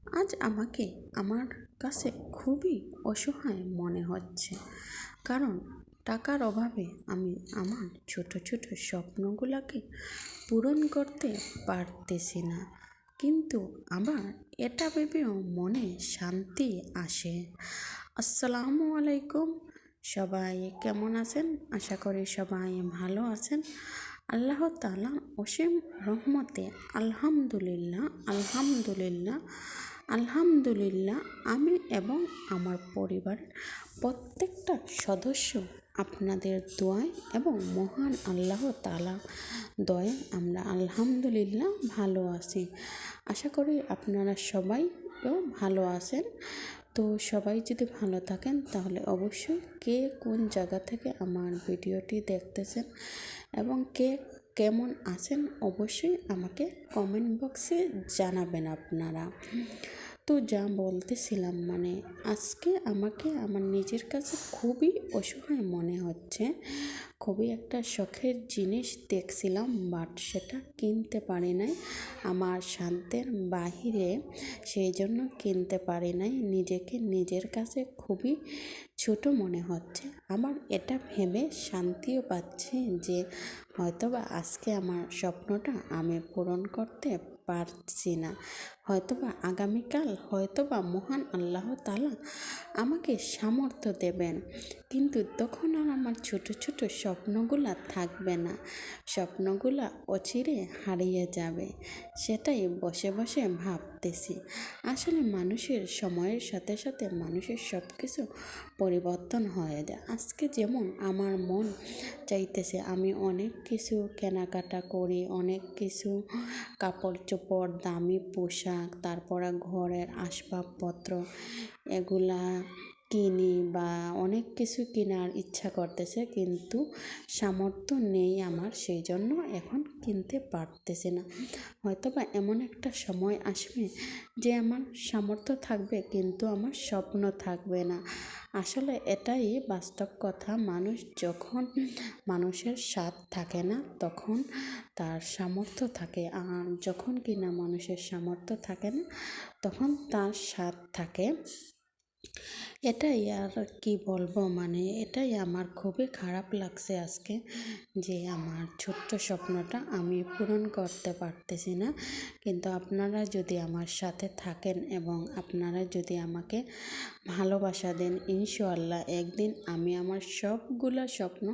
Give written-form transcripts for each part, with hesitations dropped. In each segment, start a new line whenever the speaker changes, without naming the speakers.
আজ আমাকে আমার কাছে খুবই অসহায় মনে হচ্ছে, কারণ টাকার অভাবে আমি আমার ছোট ছোট স্বপ্নগুলোকে পূরণ করতে পারতেছি না। কিন্তু আবার এটা ভেবেও মনে শান্তি আসে। আসসালামু আলাইকুম, সবাই কেমন আছেন? আশা করি সবাই ভালো আছেন। আল্লাহ তাআলা অসীম রহমতে আলহামদুলিল্লাহ আলহামদুলিল্লাহ আলহামদুলিল্লাহ আমি এবং আমার পরিবারের প্রত্যেকটা সদস্য আপনাদের দোয়ায় এবং মহান আল্লাহ তাআলা দয়ায় আমরা আলহামদুলিল্লাহ ভালো আছি। আশা করি আপনারা সবাইও ভালো আছেন। তো সবাই যদি ভালো থাকেন তাহলে অবশ্যই কে কোন জায়গা থেকে আমার ভিডিওটি দেখতেছেন এবং কে কেমন আছেন অবশ্যই আমাকে কমেন্ট বক্সে জানাবেন আপনারা। তো যা বলতেছিলাম, আজকে আমাকে আমার নিজের কাছে খুবই অসহায় মনে হচ্ছে। খুবই একটা শখের জিনিস দেখছিলাম, বাট সেটা কিনতে পারি নাই। আমার সাধ্যের বাহিরে, সেই জন্য কিনতে পারি নাই। নিজেকে নিজের কাছে খুবই ছোট মনে হচ্ছে। আমার এটা ভেবে শান্তিও পাচ্ছি যে হয়তোবা আজকে আমার স্বপ্নটা আমি পূরণ করতে পারছি না, হয়তোবা আগামীকাল হয়তোবা মহান আল্লাহ তাআলা আমাকে সামর্থ্য দেবেন। কিন্তু তখন আর আমার ছোট ছোট স্বপ্নগুলা থাকবে না, স্বপ্নগুলা অচিরে হারিয়ে যাবে। সেটাই বসে বসে ভাবতেছি। আসলে মানুষের সময়ের সাথে সাথে মানুষের সব কিছু পরিবর্তন হয়ে যায়। আজকে যেমন আমার মন চাইতেছে আমি অনেক কিছু কেনাকাটা করি, অনেক কিছু কাপড় চোপড়, দামি পোশাক, তারপরে ঘরের আসবাবপত্র এগুলা কিনি বা অনেক কিছু কেনার ইচ্ছা করতেছে, কিন্তু সামর্থ্য নেই আমার, সেই জন্য এখন কিনতে পারতেছি না। হয়তোবা এমন একটা সময় আসবে যে আমার সামর্থ্য থাকবে কিন্তু আমার স্বপ্ন থাকবে না। আসলে এটাই বাস্তব কথা। যখন মানুষের স্বাদ থাকে না তখন তার সামর্থ্য থাকে, আর যখন কিনা মানুষের সামর্থ্য থাকে না তখন তার স্বাদ থাকে। এটাই আর কি বলবো, এটাই আমার খুবই খারাপ লাগছে আজকে যে আমার ছোট্ট স্বপ্নটা আমি পূরণ করতে পারতেছি না। কিন্তু আপনারা যদি আমার সাথে থাকেন এবং আপনারা যদি আমাকে ভালোবাসা দেন, ইনশাআল্লাহ একদিন আমি আমার সবগুলো স্বপ্ন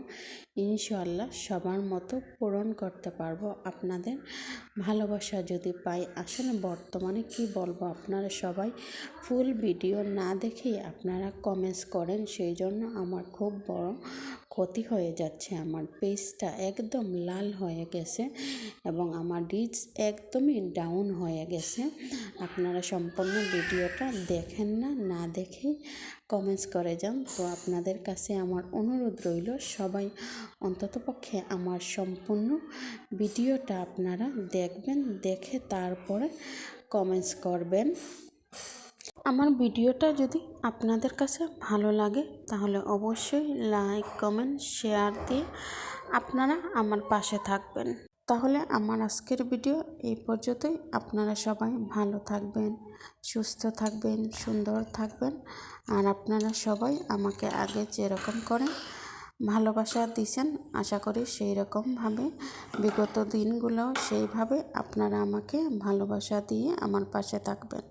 ইনশাআল্লাহ সবার মতো পূরণ করতে পারবো আপনাদের ভালোবাসা যদি পাই। আসলে বর্তমানে কি বলবো, আপনারা সবাই ফুল ভিডিও না দেখেই আপনারা কমেন্টস করেন, সেই জন্য আমার খুব বড় ক্ষতি হয়ে যাচ্ছে। আমার পেজটা একদম লাল হয়ে গেছে এবং আমার রিচ একদমই ডাউন হয়ে গেছে। আপনারা সম্পূর্ণ ভিডিওটা দেখেন না, না দেখেই কমেন্টস করে যান। তো আপনাদের কাছে আমার অনুরোধ রইল, সবাই অন্ততপক্ষে আমার সম্পূর্ণ ভিডিওটা আপনারা দেখবেন, দেখে তারপরে কমেন্টস করবেন। আমার ভিডিওটা যদি আপনাদের কাছে ভালো লাগে তাহলে অবশ্যই লাইক, কমেন্ট, শেয়ার দিয়ে আপনারা আমার পাশে থাকবেন। তাহলে আমার আজকের ভিডিও এই পর্যন্তই। আপনারা সবাই ভালো থাকবেন, সুস্থ থাকবেন, সুন্দর থাকবেন। আর আপনারা সবাই আমাকে আগে যেরকম করে ভালোবাসা দিয়েছেন, আশা করি সেই রকমভাবে বিগত দিনগুলো সেইভাবে আপনারা আমাকে ভালোবাসা দিয়ে আমার পাশে থাকবেন।